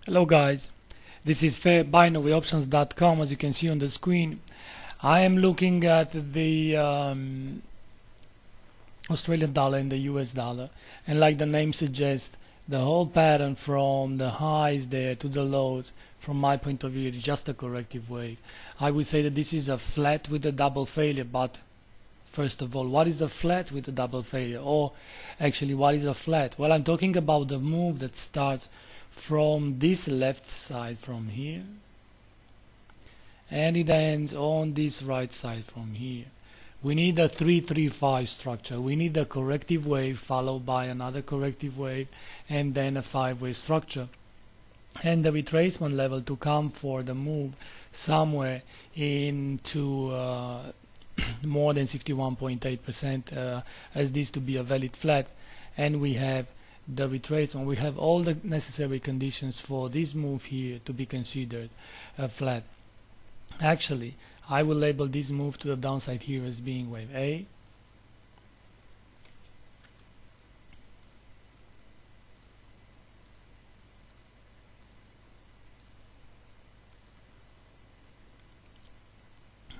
Hello guys, this is binaryoptions.com. As you can see on the screen, I am looking at the Australian dollar and the US dollar, and like the name suggests, the whole pattern from the highs there to the lows, from my point of view, is just a corrective wave. I would say that this is a flat with a double failure, but first of all, what is a flat with a double failure? Or actually, what is a flat? Well, I'm talking about the move that starts from this left side from here, and it ends on this right side from here. We need a 3-3-5 structure. We need a corrective wave followed by another corrective wave and then a 5-way structure, and the retracement level to come for the move somewhere into more than 61.8% as this to be a valid flat. And we have the retracement. We have all the necessary conditions for this move here to be considered a flat. Actually, I will label this move to the downside here as being wave A,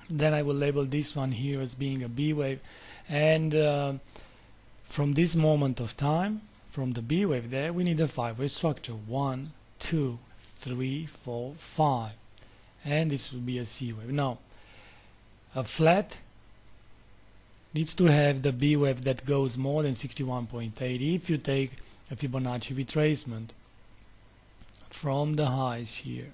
then I will label this one here as being a B wave, and from this moment of time, from the B wave there, we need a 5-way structure. 1, 2, 3, 4, 5, and this will be a C wave. Now, a flat needs to have the B wave that goes more than 61.8. If you take a Fibonacci retracement from the highs here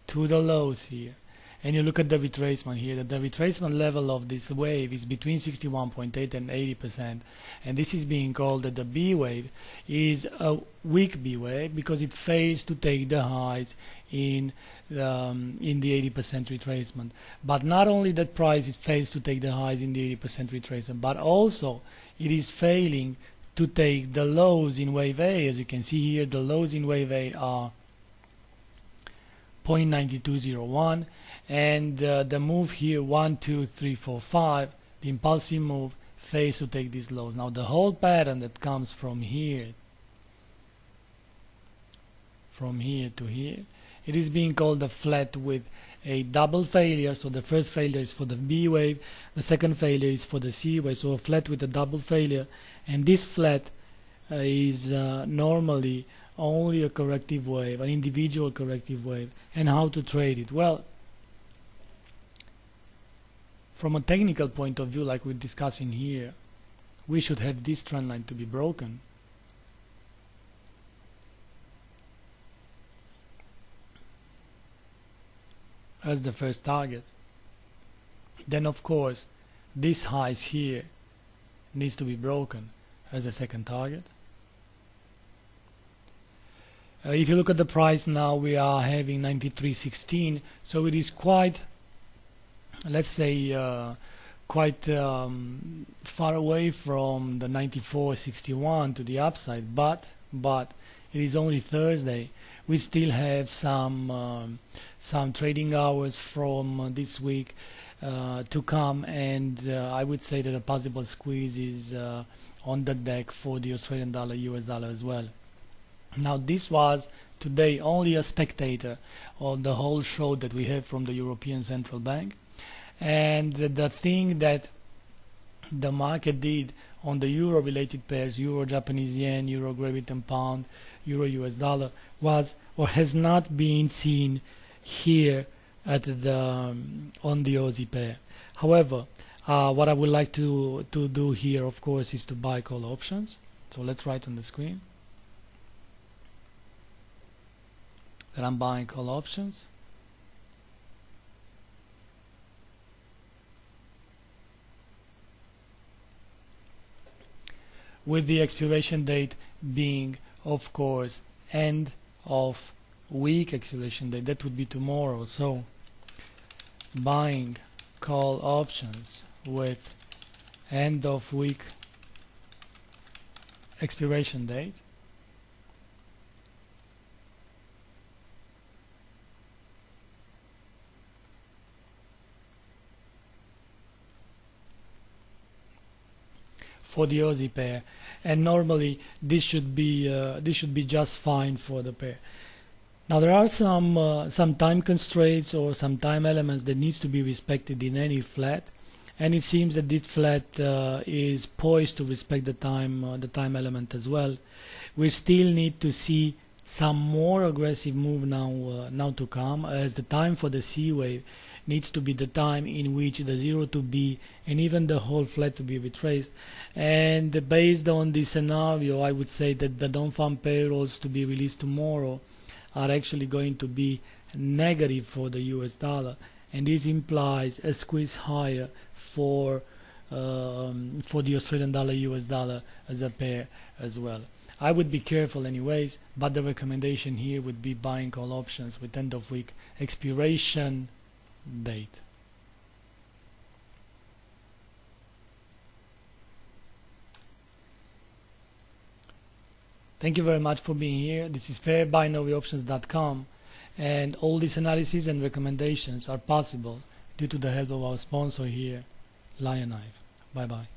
to the lows here, and you look at the retracement here, that the retracement level of this wave is between 61.8 and 80%, and this is being called that the B wave is a weak B wave because it fails to take the highs in the 80% retracement. But not only that price it fails to take the highs in the 80% retracement, but also it is failing to take the lows in wave A. As you can see here, the lows in wave A are 0.9201, and the move here 1, 2, 3, 4, 5, the impulsive move, fails to take these lows. Now the whole pattern that comes from here to here, it is being called a flat with a double failure. So the first failure is for the B wave, the second failure is for the C wave, so a flat with a double failure. And this flat is normally only a corrective wave, an individual corrective wave. And how to trade it? Well, from a technical point of view, like we're discussing here, we should have this trend line to be broken. As the first target. Then of course this highs here needs to be broken as a second target. If you look at the price now, we are having 93.16, so it is quite, let's say, quite far away from the 94.61 to the upside, but it is only Thursday. We still have some trading hours from this week to come, and I would say that a possible squeeze is on the deck for the Australian dollar, US dollar as well. Now this was today only a spectator on the whole show that we have from the European Central Bank, and the thing that the market did on the euro related pairs, euro Japanese yen, euro Great Britain pound, euro US dollar, was or has not been seen here at the on the Aussie pair. However, what I would like to do here, of course, is to buy call options. So let's write on the screen that I'm buying call options. With the expiration date being, of course, end of week expiration date, that would be tomorrow. So buying call options with end of week expiration date. for the Aussie pair, and normally this should be just fine for the pair. Now there are some time constraints or some time elements that needs to be respected in any flat, and it seems that this flat is poised to respect the time element as well. We still need to see some more aggressive move now to come, as the time for the C wave needs to be the time in which the 0 to be and even the whole flat to be retraced. And based on this scenario, I would say that the non-farm payrolls to be released tomorrow are actually going to be negative for the US dollar, and this implies a squeeze higher for the Australian dollar US dollar as a pair as well. I would be careful anyways, but the recommendation here would be buying call options with end of week expiration date. Thank you very much for being here. This is fairbinaryoptions.com, and all these analyses and recommendations are possible due to the help of our sponsor here, Lion Knife. Bye bye.